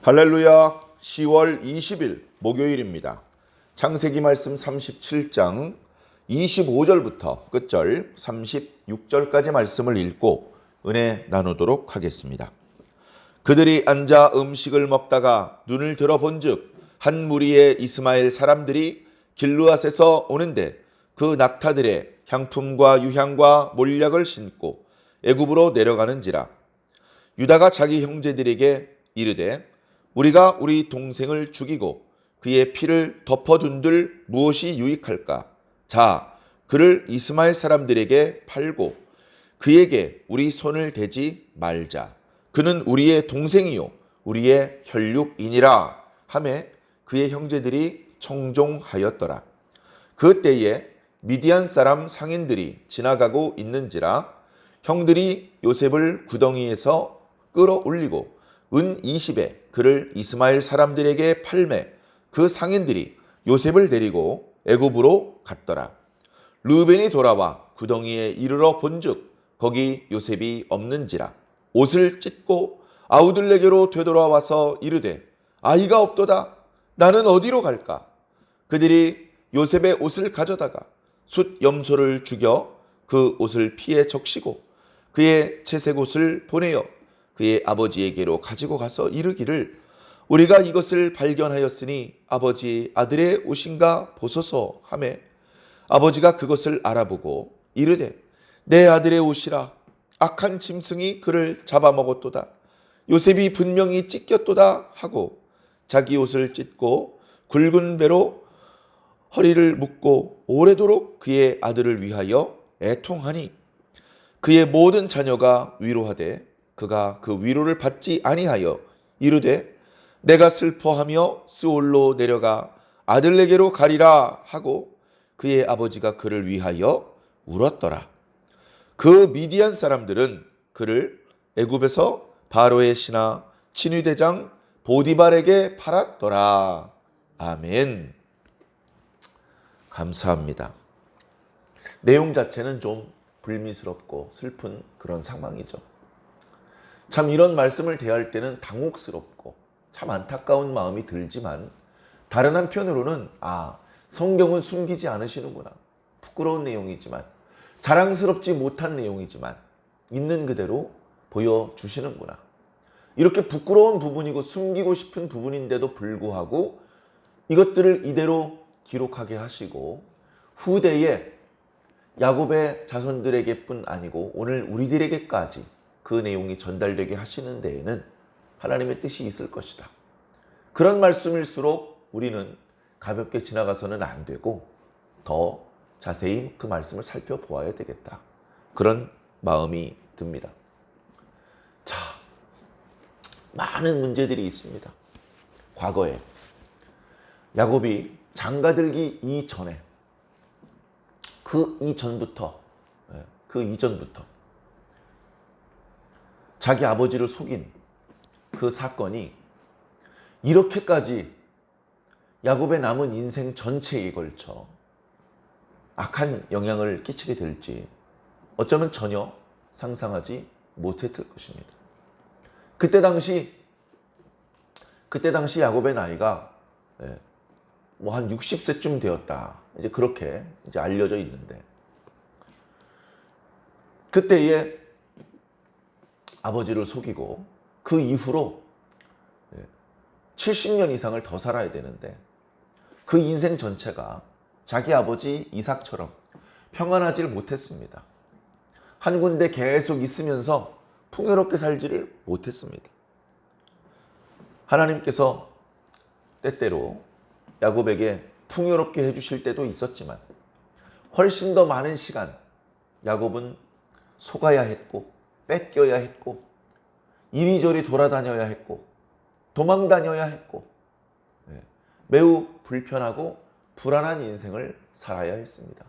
할렐루야. 10월 20일 목요일입니다. 창세기 말씀 37장 25절부터 끝절 36절까지 말씀을 읽고 은혜 나누도록 하겠습니다. 그들이 앉아 음식을 먹다가 눈을 들어본즉 한 무리의 이스마엘 사람들이 길르앗에서 오는데 그 낙타들의 향품과 유향과 몰약을 신고 애굽으로 내려가는지라. 유다가 자기 형제들에게 이르되 우리가 우리 동생을 죽이고 그의 피를 덮어둔들 무엇이 유익할까? 자, 그를 이스마엘 사람들에게 팔고 그에게 우리 손을 대지 말자. 그는 우리의 동생이요 우리의 혈육이니라 하매 그의 형제들이 청종하였더라. 그때에 미디안 사람 상인들이 지나가고 있는지라. 형들이 요셉을 구덩이에서 끌어올리고 은 20에 그를 이스마엘 사람들에게 팔매 그 상인들이 요셉을 데리고 애굽으로 갔더라. 르우벤이 돌아와 구덩이에 이르러 본즉 거기 요셉이 없는지라. 옷을 찢고 아우들에게로 되돌아와서 이르되 아이가 없도다. 나는 어디로 갈까? 그들이 요셉의 옷을 가져다가 숫 염소를 죽여 그 옷을 피에 적시고 그의 채색 옷을 보내어 그의 아버지에게로 가지고 가서 이르기를 우리가 이것을 발견하였으니 아버지 아들의 옷인가 보소서 하매 아버지가 그것을 알아보고 이르되 내 아들의 옷이라. 악한 짐승이 그를 잡아먹었도다. 요셉이 분명히 찢겼도다 하고 자기 옷을 찢고 굵은 배로 허리를 묶고 오래도록 그의 아들을 위하여 애통하니 그의 모든 자녀가 위로하되 그가 그 위로를 받지 아니하여 이르되 내가 슬퍼하며 스올로 내려가 아들에게로 가리라 하고 그의 아버지가 그를 위하여 울었더라. 그 미디안 사람들은 그를 애굽에서 바로의 신하 친위대장 보디발에게 팔았더라. 아멘. 감사합니다. 내용 자체는 좀 불미스럽고 슬픈 그런 상황이죠. 참 이런 말씀을 대할 때는 당혹스럽고 참 안타까운 마음이 들지만 다른 한편으로는 성경은 숨기지 않으시는구나. 부끄러운 내용이지만 자랑스럽지 못한 내용이지만 있는 그대로 보여주시는구나. 이렇게 부끄러운 부분이고 숨기고 싶은 부분인데도 불구하고 이것들을 이대로 기록하게 하시고 후대에 야곱의 자손들에게뿐 아니고 오늘 우리들에게까지 그 내용이 전달되게 하시는 데에는 하나님의 뜻이 있을 것이다. 그런 말씀일수록 우리는 가볍게 지나가서는 안 되고 더 자세히 그 말씀을 살펴보아야 되겠다. 그런 마음이 듭니다. 자, 많은 문제들이 있습니다. 과거에 야곱이 장가들기 이전에 그 이전부터 자기 아버지를 속인 그 사건이 이렇게까지 야곱의 남은 인생 전체에 걸쳐 악한 영향을 끼치게 될지 어쩌면 전혀 상상하지 못했을 것입니다. 그때 당시 야곱의 나이가 한 60세쯤 되었다. 이제 그렇게 알려져 있는데 그때에 아버지를 속이고 그 이후로 70년 이상을 더 살아야 되는데 그 인생 전체가 자기 아버지 이삭처럼 평안하지를 못했습니다. 한 군데 계속 있으면서 풍요롭게 살지를 못했습니다. 하나님께서 때때로 야곱에게 풍요롭게 해주실 때도 있었지만 훨씬 더 많은 시간 야곱은 속아야 했고 뺏겨야 했고 이리저리 돌아다녀야 했고 도망다녀야 했고 매우 불편하고 불안한 인생을 살아야 했습니다.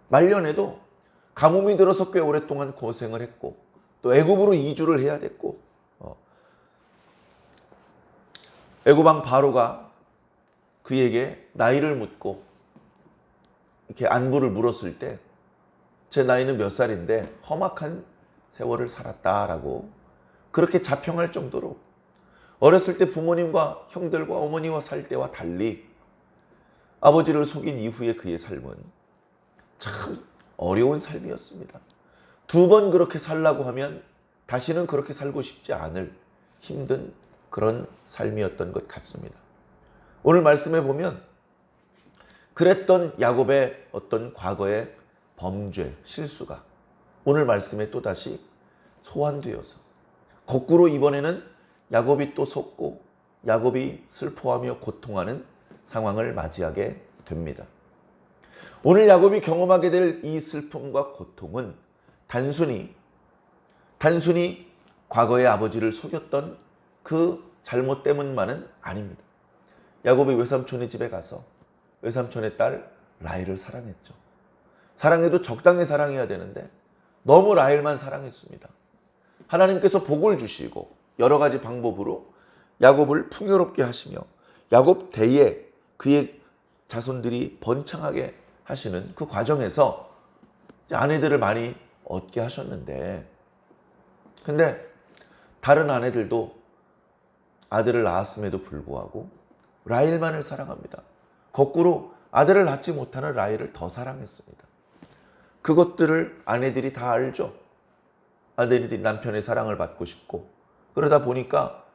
말년에도 가뭄이 들어서 꽤 오랫동안 고생을 했고 또 애굽으로 이주를 해야 됐고 애굽 왕 바로가 그에게 나이를 묻고 이렇게 안부를 물었을 때 제 나이는 몇 살인데 험악한 세월을 살았다라고 그렇게 자평할 정도로 어렸을 때 부모님과 형들과 어머니와 살 때와 달리 아버지를 속인 이후의 그의 삶은 참 어려운 삶이었습니다. 두 번 그렇게 살라고 하면 다시는 그렇게 살고 싶지 않을 힘든 그런 삶이었던 것 같습니다. 오늘 말씀에 보면 그랬던 야곱의 어떤 과거의 범죄, 실수가 오늘 말씀에 또다시 소환되어서 거꾸로 이번에는 야곱이 또 속고 야곱이 슬퍼하며 고통하는 상황을 맞이하게 됩니다. 오늘 야곱이 경험하게 될 이 슬픔과 고통은 단순히 과거의 아버지를 속였던 그 잘못 때문만은 아닙니다. 야곱이 외삼촌의 집에 가서 외삼촌의 딸 라헬을 사랑했죠. 사랑해도 적당히 사랑해야 되는데 너무 라헬만 사랑했습니다. 하나님께서 복을 주시고 여러 가지 방법으로 야곱을 풍요롭게 하시며 야곱 대에 그의 자손들이 번창하게 하시는 그 과정에서 아내들을 많이 얻게 하셨는데, 근데 다른 아내들도 아들을 낳았음에도 불구하고 라헬만을 사랑합니다. 거꾸로 아들을 낳지 못하는 라헬을 더 사랑했습니다. 그것들을 아내들이 다 알죠. 아들이 남편의 사랑을 받고 싶고 그러다 보니까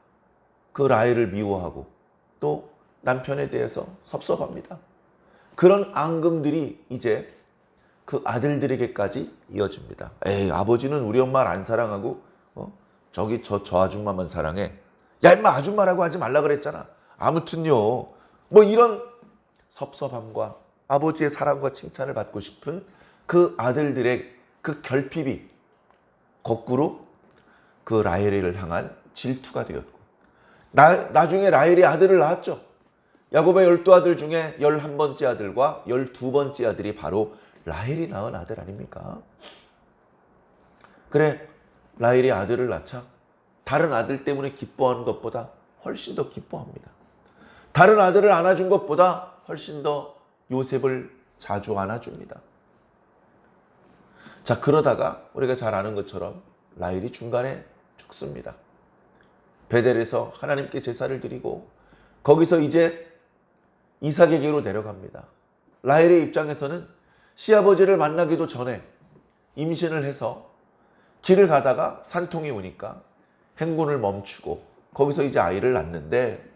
그 라헬을 미워하고 또 남편에 대해서 섭섭합니다. 그런 앙금들이 이제 그 아들들에게까지 이어집니다. 에이, 아버지는 우리 엄마를 안 사랑하고 저기 저 아줌마만 사랑해. 야, 임마 아줌마라고 하지 말라 그랬잖아. 아무튼요. 뭐 이런 섭섭함과 아버지의 사랑과 칭찬을 받고 싶은 그 아들들의 그 결핍이 거꾸로 그 라헬을 향한 질투가 되었고, 나중에 라헬이 아들을 낳았죠. 야곱의 12아들 중에 11번째 아들과 12번째 아들이 바로 라헬이 낳은 아들 아닙니까? 그래, 라헬이 아들을 낳자 다른 아들 때문에 기뻐하는 것보다 훨씬 더 기뻐합니다. 다른 아들을 안아준 것보다 훨씬 더 요셉을 자주 안아줍니다. 자, 그러다가 우리가 잘 아는 것처럼 라헬이 중간에 죽습니다. 베델에서 하나님께 제사를 드리고 거기서 이제 이삭에게로 내려갑니다. 라헬의 입장에서는 시아버지를 만나기도 전에 임신을 해서 길을 가다가 산통이 오니까 행군을 멈추고 거기서 이제 아이를 낳는데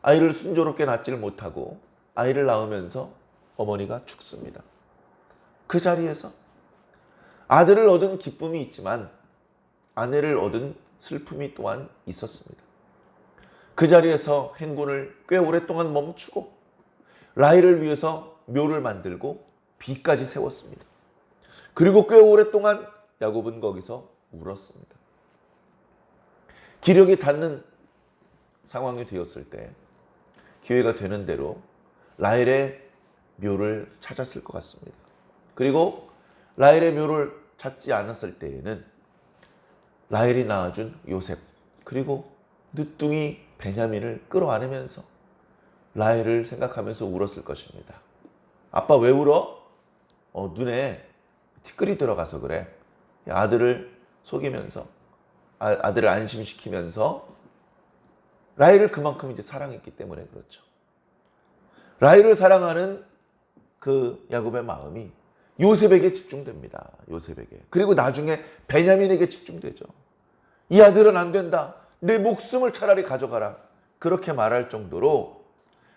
아이를 순조롭게 낳지를 못하고 아이를 낳으면서 어머니가 죽습니다. 그 자리에서 아들을 얻은 기쁨이 있지만 아내를 얻은 슬픔이 또한 있었습니다. 그 자리에서 행군을 꽤 오랫동안 멈추고 라헬을 위해서 묘를 만들고 비까지 세웠습니다. 그리고 꽤 오랫동안 야곱은 거기서 울었습니다. 기력이 닿는 상황이 되었을 때 기회가 되는 대로 라헬의 묘를 찾았을 것 같습니다. 그리고 라헬의 묘를 찾지 않았을 때에는 라헬이 낳아준 요셉 그리고 늦둥이 베냐민을 끌어안으면서 라헬을 생각하면서 울었을 것입니다. 아빠 왜 울어? 눈에 티끌이 들어가서 그래. 아들을 속이면서 아들을 안심시키면서 라헬을 그만큼 이제 사랑했기 때문에 그렇죠. 라헬을 사랑하는 그 야곱의 마음이 요셉에게 집중됩니다. 요셉에게. 그리고 나중에 베냐민에게 집중되죠. 이 아들은 안 된다. 내 목숨을 차라리 가져가라. 그렇게 말할 정도로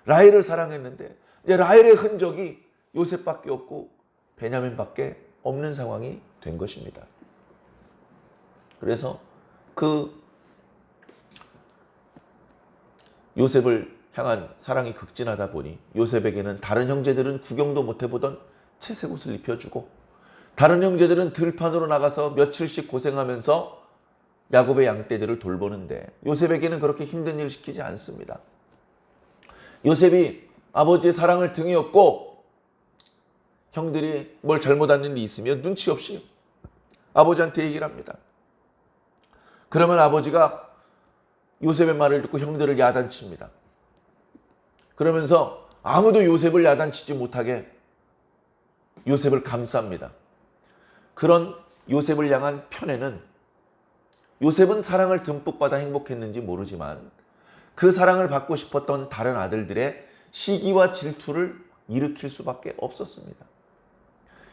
라헬을 사랑했는데 이제 라헬의 흔적이 요셉밖에 없고 베냐민밖에 없는 상황이 된 것입니다. 그래서 그 요셉을 향한 사랑이 극진하다 보니 요셉에게는 다른 형제들은 구경도 못 해보던 채색 옷을 입혀주고 다른 형제들은 들판으로 나가서 며칠씩 고생하면서 야곱의 양떼들을 돌보는데 요셉에게는 그렇게 힘든 일을 시키지 않습니다. 요셉이 아버지의 사랑을 등에 업고 형들이 뭘 잘못한 일이 있으면 눈치 없이 아버지한테 얘기를 합니다. 그러면 아버지가 요셉의 말을 듣고 형들을 야단칩니다. 그러면서 아무도 요셉을 야단치지 못하게 요셉을 감쌉니다. 그런 요셉을 향한 편에는 요셉은 사랑을 듬뿍 받아 행복했는지 모르지만 그 사랑을 받고 싶었던 다른 아들들의 시기와 질투를 일으킬 수밖에 없었습니다.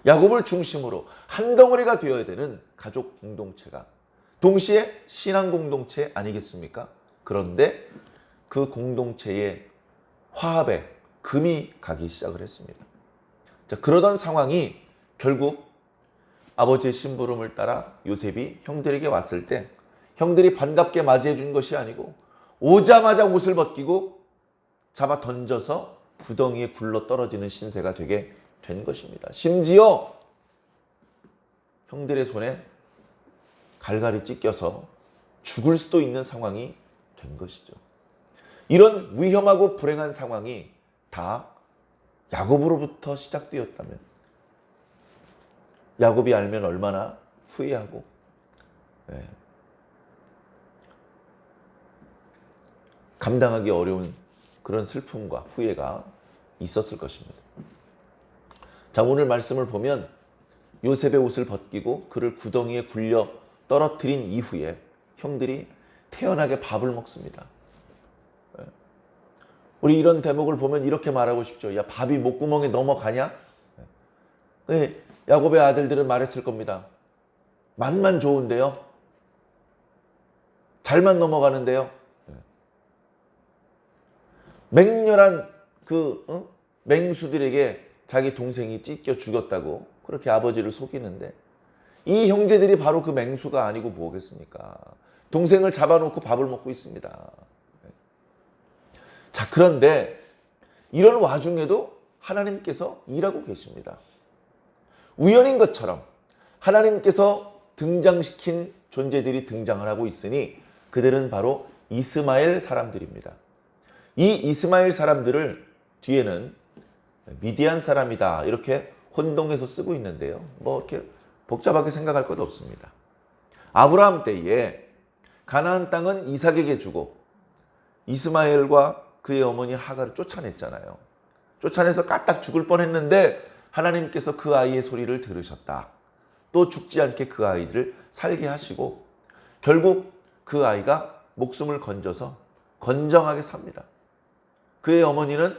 야곱을 중심으로 한 덩어리가 되어야 되는 가족 공동체가 동시에 신앙 공동체 아니겠습니까? 그런데 그 공동체의 화합에 금이 가기 시작을 했습니다. 자, 그러던 상황이 결국 아버지의 심부름을 따라 요셉이 형들에게 왔을 때 형들이 반갑게 맞이해 준 것이 아니고 오자마자 옷을 벗기고 잡아 던져서 구덩이에 굴러 떨어지는 신세가 되게 된 것입니다. 심지어 형들의 손에 갈갈이 찢겨서 죽을 수도 있는 상황이 된 것이죠. 이런 위험하고 불행한 상황이 다 야곱으로부터 시작되었다면 야곱이 알면 얼마나 후회하고 감당하기 어려운 그런 슬픔과 후회가 있었을 것입니다. 자, 오늘 말씀을 보면 요셉의 옷을 벗기고 그를 구덩이에 굴려 떨어뜨린 이후에 형들이 태연하게 밥을 먹습니다. 우리 이런 대목을 보면 이렇게 말하고 싶죠. 야, 밥이 목구멍에 넘어가냐? 야곱의 아들들은 말했을 겁니다. 맛만 좋은데요? 잘만 넘어가는데요? 맹렬한 맹수들에게 자기 동생이 찢겨 죽였다고 그렇게 아버지를 속이는데 이 형제들이 바로 그 맹수가 아니고 뭐겠습니까? 동생을 잡아놓고 밥을 먹고 있습니다. 자, 그런데 이런 와중에도 하나님께서 일하고 계십니다. 우연인 것처럼 하나님께서 등장시킨 존재들이 등장을 하고 있으니 그들은 바로 이스마엘 사람들입니다. 이 이스마엘 사람들을 뒤에는 미디안 사람이다 이렇게 혼동해서 쓰고 있는데요. 뭐 이렇게 복잡하게 생각할 것도 없습니다. 아브라함 때에 가나안 땅은 이삭에게 주고 이스마엘과 그의 어머니 하가를 쫓아냈잖아요. 쫓아내서 까딱 죽을 뻔했는데 하나님께서 그 아이의 소리를 들으셨다. 또 죽지 않게 그 아이를 살게 하시고 결국 그 아이가 목숨을 건져서 건정하게 삽니다. 그의 어머니는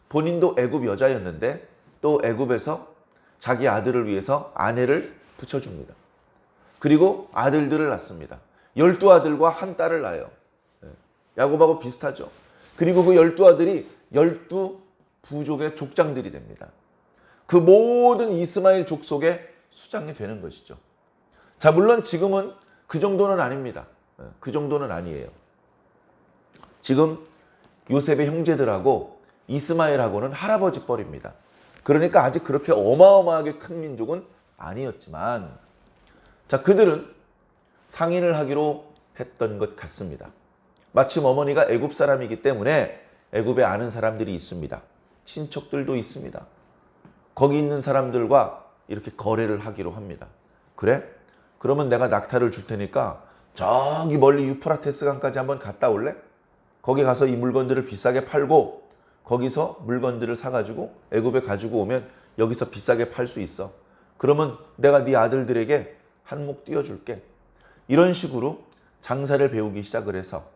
본인도 애굽 여자였는데 또 애굽에서 자기 아들을 위해서 아내를 붙여줍니다. 그리고 아들들을 낳습니다. 12아들과 한 딸을 낳아요. 야곱하고 비슷하죠. 그리고 그 12아들이 12부족의 족장들이 됩니다. 그 모든 이스마엘 족속의 수장이 되는 것이죠. 자, 물론 지금은 그 정도는 아닙니다. 그 정도는 아니에요. 지금 요셉의 형제들하고 이스마엘하고는 할아버지 뻘입니다. 그러니까 아직 그렇게 어마어마하게 큰 민족은 아니었지만 자, 그들은 상인을 하기로 했던 것 같습니다. 마침 어머니가 애굽 사람이기 때문에 애굽에 아는 사람들이 있습니다. 친척들도 있습니다. 거기 있는 사람들과 이렇게 거래를 하기로 합니다. 그래? 그러면 내가 낙타를 줄 테니까 저기 멀리 유프라테스 강까지 한번 갔다 올래? 거기 가서 이 물건들을 비싸게 팔고 거기서 물건들을 사가지고 애굽에 가지고 오면 여기서 비싸게 팔 수 있어. 그러면 내가 네 아들들에게 한몫 띄워줄게. 이런 식으로 장사를 배우기 시작을 해서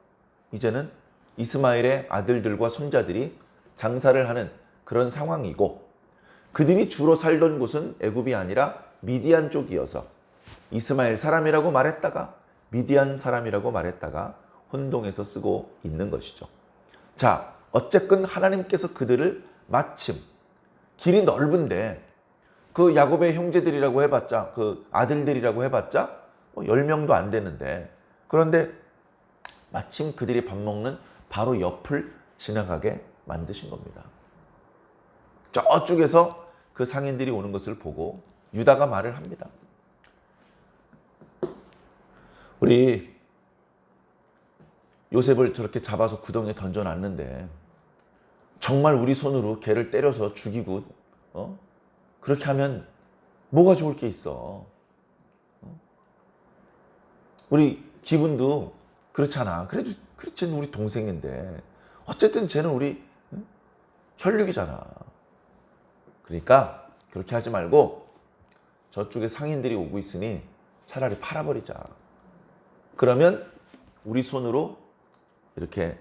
이제는 이스마엘의 아들들과 손자들이 장사를 하는 그런 상황이고 그들이 주로 살던 곳은 애굽이 아니라 미디안 쪽이어서 이스마엘 사람이라고 말했다가 미디안 사람이라고 말했다가 혼동해서 쓰고 있는 것이죠. 자, 어쨌든 하나님께서 그들을 마침 길이 넓은데 그 야곱의 형제들이라고 해봤자 그 아들들이라고 해봤자 10명도 안 되는데 그런데 마침 그들이 밥 먹는 바로 옆을 지나가게 만드신 겁니다. 저쪽에서 그 상인들이 오는 것을 보고 유다가 말을 합니다. 우리 요셉을 저렇게 잡아서 구덩이에 던져놨는데 정말 우리 손으로 걔를 때려서 죽이고 그렇게 하면 뭐가 좋을 게 있어. 우리 기분도 그렇잖아. 그래도 그렇지 우리 동생인데 어쨌든 쟤는 우리 혈육이잖아. 그러니까 그렇게 하지 말고 저쪽에 상인들이 오고 있으니 차라리 팔아버리자. 그러면 우리 손으로 이렇게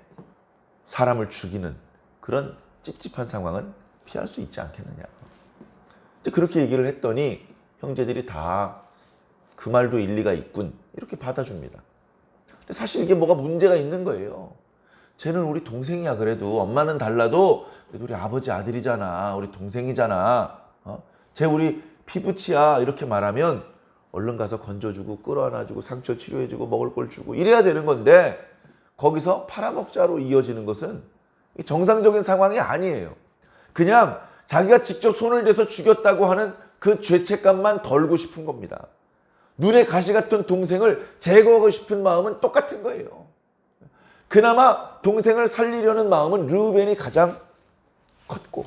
사람을 죽이는 그런 찝찝한 상황은 피할 수 있지 않겠느냐. 그렇게 얘기를 했더니 형제들이 다 그 말도 일리가 있군 이렇게 받아줍니다. 근데 사실 이게 뭐가 문제가 있는 거예요. 쟤는 우리 동생이야. 그래도 엄마는 달라도 그래도 우리 아버지 아들이잖아. 우리 동생이잖아. 쟤 우리 피부치야. 이렇게 말하면 얼른 가서 건져주고 끌어안아주고 상처 치료해주고 먹을 걸 주고 이래야 되는 건데 거기서 팔아먹자로 이어지는 것은 정상적인 상황이 아니에요. 그냥 자기가 직접 손을 대서 죽였다고 하는 그 죄책감만 덜고 싶은 겁니다. 눈에 가시 같은 동생을 제거하고 싶은 마음은 똑같은 거예요. 그나마 동생을 살리려는 마음은 르우벤이 가장 컸고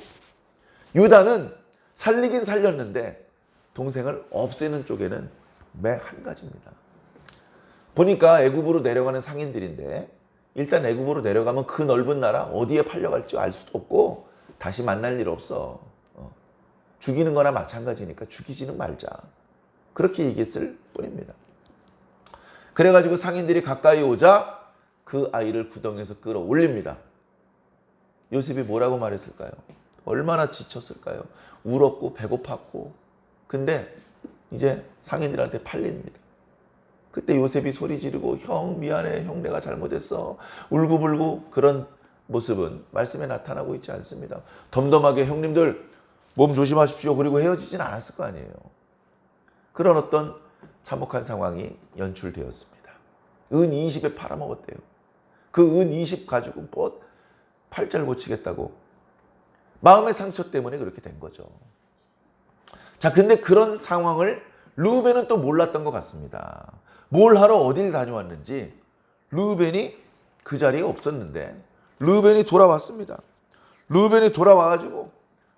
유다는 살리긴 살렸는데 동생을 없애는 쪽에는 매 한 가지입니다. 보니까 애굽으로 내려가는 상인들인데 일단 애굽으로 내려가면 그 넓은 나라 어디에 팔려갈지 알 수도 없고 다시 만날 일 없어. 죽이는 거나 마찬가지니까 죽이지는 말자. 그렇게 얘기했을 뿐입니다. 그래가지고 상인들이 가까이 오자 그 아이를 구덩이에서 끌어올립니다. 요셉이 뭐라고 말했을까요? 얼마나 지쳤을까요? 울었고 배고팠고. 근데 이제 상인들한테 팔립니다. 그때 요셉이 소리 지르고 형 미안해, 형 내가 잘못했어, 울고불고 그런 모습은 말씀에 나타나고 있지 않습니다. 덤덤하게 형님들 몸 조심하십시오. 그리고 헤어지진 않았을 거 아니에요. 그런 어떤 참혹한 상황이 연출되었습니다. 은 20에 팔아먹었대요. 그 은 20 가지고 뭐 팔자를 고치겠다고. 마음의 상처 때문에 그렇게 된 거죠. 자, 근데 그런 상황을 르우벤은 또 몰랐던 것 같습니다. 뭘 하러 어딜 다녀왔는지 르우벤이 그 자리에 없었는데 르우벤이 돌아왔습니다. 르우벤이 돌아와가지고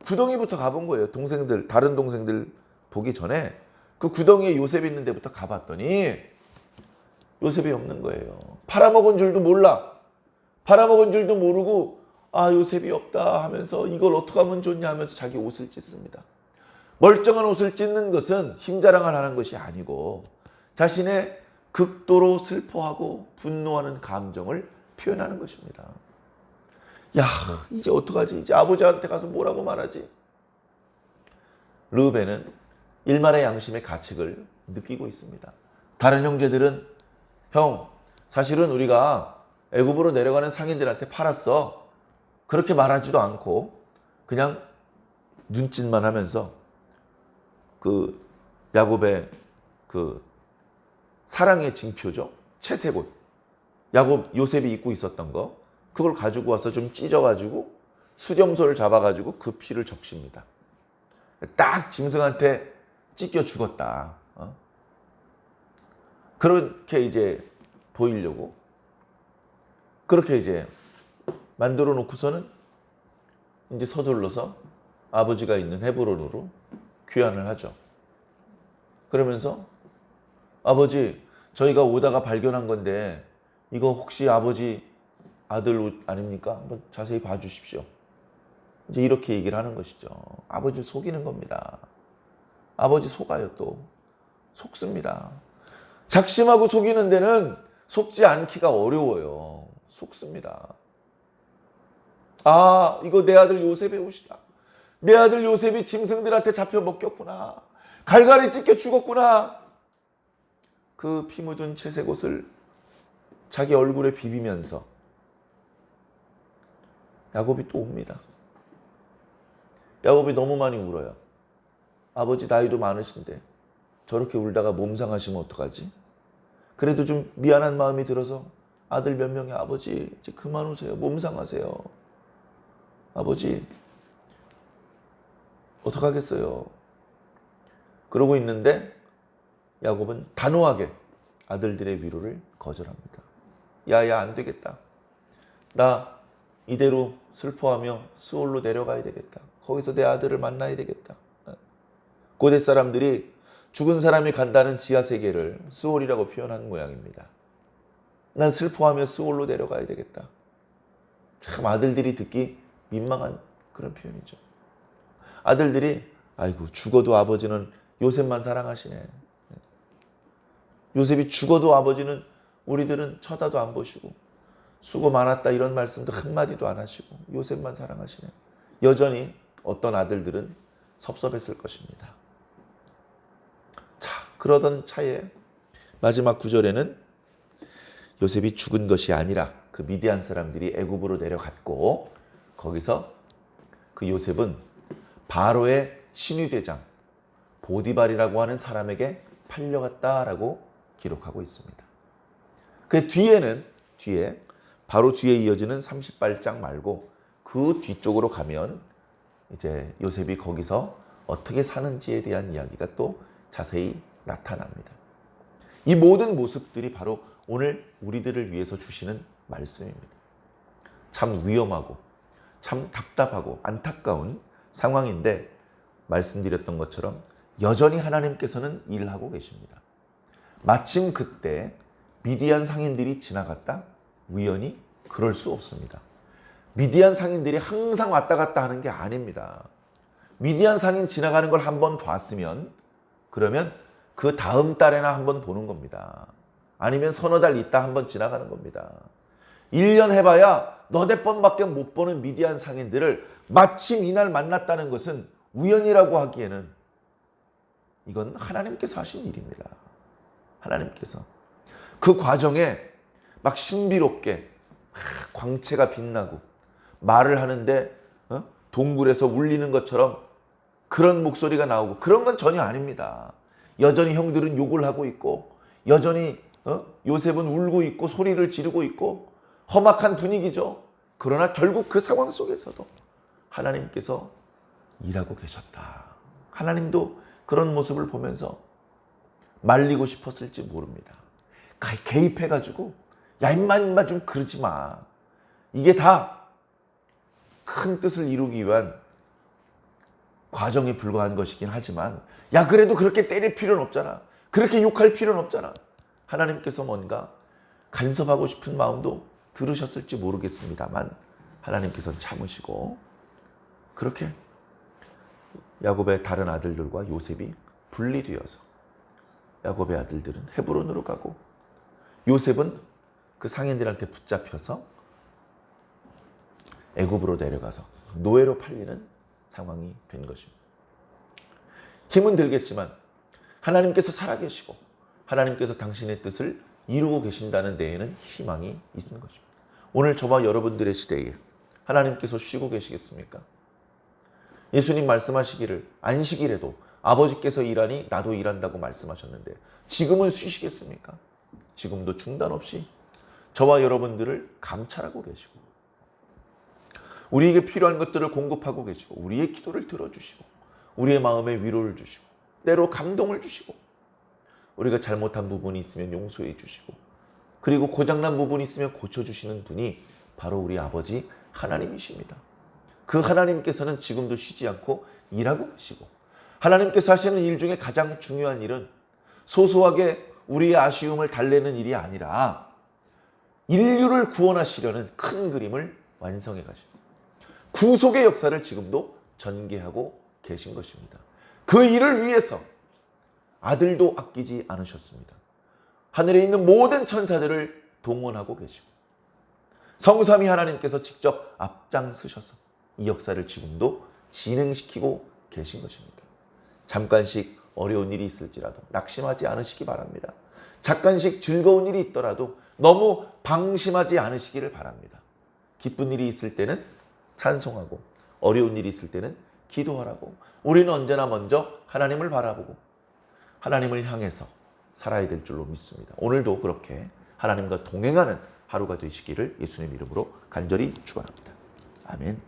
구덩이부터 가본 거예요. 동생들, 다른 동생들 보기 전에 그 구덩이에 요셉이 있는 데부터 가봤더니 요셉이 없는 거예요. 팔아먹은 줄도 몰라. 팔아먹은 줄도 모르고 아 요셉이 없다 하면서 이걸 어떻게 하면 좋냐 하면서 자기 옷을 찢습니다. 멀쩡한 옷을 찢는 것은 힘자랑을 하는 것이 아니고 자신의 극도로 슬퍼하고 분노하는 감정을 표현하는 것입니다. 야, 이제 어떡하지? 이제 아버지한테 가서 뭐라고 말하지? 르우벤은 일말의 양심의 가책을 느끼고 있습니다. 다른 형제들은 형, 사실은 우리가 애굽으로 내려가는 상인들한테 팔았어. 그렇게 말하지도 않고 그냥 눈짓만 하면서 그 야곱의 그 사랑의 징표죠. 채색옷. 야곱 요셉이 입고 있었던 거. 그걸 가지고 와서 좀 찢어가지고 수렴소를 잡아가지고 그 피를 적십니다. 딱 짐승한테 찢겨 죽었다. 그렇게 이제 보이려고 그렇게 이제 만들어 놓고서는 이제 서둘러서 아버지가 있는 헤브론으로 귀환을 하죠. 그러면서 아버지, 저희가 오다가 발견한 건데 이거 혹시 아버지 아들 옷 아닙니까? 한번 자세히 봐주십시오. 이제 이렇게 얘기를 하는 것이죠. 아버지를 속이는 겁니다. 아버지 속아요. 또 속습니다. 작심하고 속이는 데는 속지 않기가 어려워요. 속습니다. 아, 이거 내 아들 요셉의 옷이다. 내 아들 요셉이 짐승들한테 잡혀 먹혔구나. 갈갈이 찢겨 죽었구나. 그 피 묻은 채색 옷을 자기 얼굴에 비비면서 야곱이 또 옵니다. 야곱이 너무 많이 울어요. 아버지 나이도 많으신데 저렇게 울다가 몸 상하시면 어떡하지? 그래도 좀 미안한 마음이 들어서 아들 몇 명이 아버지 이제 그만 우세요. 몸 상하세요. 아버지 어떡하겠어요. 그러고 있는데 야곱은 단호하게 아들들의 위로를 거절합니다. 야야 안 되겠다. 나 이대로 슬퍼하며 스올로 내려가야 되겠다. 거기서 내 아들을 만나야 되겠다. 고대 사람들이 죽은 사람이 간다는 지하 세계를 스올이라고 표현한 모양입니다. 난 슬퍼하며 스올로 내려가야 되겠다. 참 아들들이 듣기 민망한 그런 표현이죠. 아들들이 아이고 죽어도 아버지는 요셉만 사랑하시네. 요셉이 죽어도 아버지는 우리들은 쳐다도 안 보시고 수고 많았다 이런 말씀도 한마디도 안 하시고 요셉만 사랑하시네. 여전히 어떤 아들들은 섭섭했을 것입니다. 자, 그러던 차에 마지막 구절에는 요셉이 죽은 것이 아니라 그 미디안 사람들이 애굽으로 내려갔고 거기서 그 요셉은 바로의 신유대장 보디발이라고 하는 사람에게 팔려갔다라고 기록하고 있습니다. 그 뒤에 바로 뒤에 이어지는 30발장 말고 그 뒤쪽으로 가면 이제 요셉이 거기서 어떻게 사는지에 대한 이야기가 또 자세히 나타납니다. 이 모든 모습들이 바로 오늘 우리들을 위해서 주시는 말씀입니다. 참 위험하고 참 답답하고 안타까운 상황인데 말씀드렸던 것처럼 여전히 하나님께서는 일하고 계십니다. 마침 그때 미디안 상인들이 지나갔다? 우연히 그럴 수 없습니다. 미디안 상인들이 항상 왔다 갔다 하는 게 아닙니다. 미디안 상인 지나가는 걸 한번 봤으면 그러면 그 다음 달에나 한번 보는 겁니다. 아니면 서너 달 있다 한번 지나가는 겁니다. 1년 해봐야 너댓 번밖에 못 보는 미디안 상인들을 마침 이날 만났다는 것은 우연이라고 하기에는 이건 하나님께서 하신 일입니다. 하나님께서. 그 과정에 막 신비롭게 광채가 빛나고 말을 하는데 동굴에서 울리는 것처럼 그런 목소리가 나오고 그런 건 전혀 아닙니다. 여전히 형들은 욕을 하고 있고 여전히 요셉은 울고 있고 소리를 지르고 있고 험악한 분위기죠. 그러나 결국 그 상황 속에서도 하나님께서 일하고 계셨다. 하나님도 그런 모습을 보면서 말리고 싶었을지 모릅니다. 개입해가지고 야 임마 좀 그러지 마. 이게 다 큰 뜻을 이루기 위한 과정에 불과한 것이긴 하지만 야 그래도 그렇게 때릴 필요는 없잖아. 그렇게 욕할 필요는 없잖아. 하나님께서 뭔가 간섭하고 싶은 마음도 들으셨을지 모르겠습니다만 하나님께서는 참으시고 그렇게 야곱의 다른 아들들과 요셉이 분리되어서 야곱의 아들들은 헤브론으로 가고 요셉은 그 상인들한테 붙잡혀서 애굽으로 내려가서 노예로 팔리는 상황이 된 것입니다. 힘은 들겠지만 하나님께서 살아계시고 하나님께서 당신의 뜻을 이루고 계신다는 데에는 희망이 있는 것입니다. 오늘 저와 여러분들의 시대에 하나님께서 쉬고 계시겠습니까? 예수님 말씀하시기를 안식일에도 아버지께서 일하니 나도 일한다고 말씀하셨는데 지금은 쉬시겠습니까? 지금도 중단 없이 저와 여러분들을 감찰하고 계시고 우리에게 필요한 것들을 공급하고 계시고 우리의 기도를 들어주시고 우리의 마음에 위로를 주시고 때로 감동을 주시고 우리가 잘못한 부분이 있으면 용서해 주시고 그리고 고장난 부분이 있으면 고쳐주시는 분이 바로 우리 아버지 하나님이십니다. 그 하나님께서는 지금도 쉬지 않고 일하고 계시고 하나님께서 하시는 일 중에 가장 중요한 일은 소소하게 우리의 아쉬움을 달래는 일이 아니라 인류를 구원하시려는 큰 그림을 완성해 가십니다. 구속의 역사를 지금도 전개하고 계신 것입니다. 그 일을 위해서 아들도 아끼지 않으셨습니다. 하늘에 있는 모든 천사들을 동원하고 계시고 성삼위 하나님께서 직접 앞장서셔서 이 역사를 지금도 진행시키고 계신 것입니다. 잠깐씩 어려운 일이 있을지라도 낙심하지 않으시기 바랍니다. 잠깐씩 즐거운 일이 있더라도 너무 방심하지 않으시기를 바랍니다. 기쁜 일이 있을 때는 찬송하고 어려운 일이 있을 때는 기도하라고 우리는 언제나 먼저 하나님을 바라보고 하나님을 향해서 살아야 될 줄로 믿습니다. 오늘도 그렇게 하나님과 동행하는 하루가 되시기를 예수님 이름으로 간절히 축원합니다. 아멘.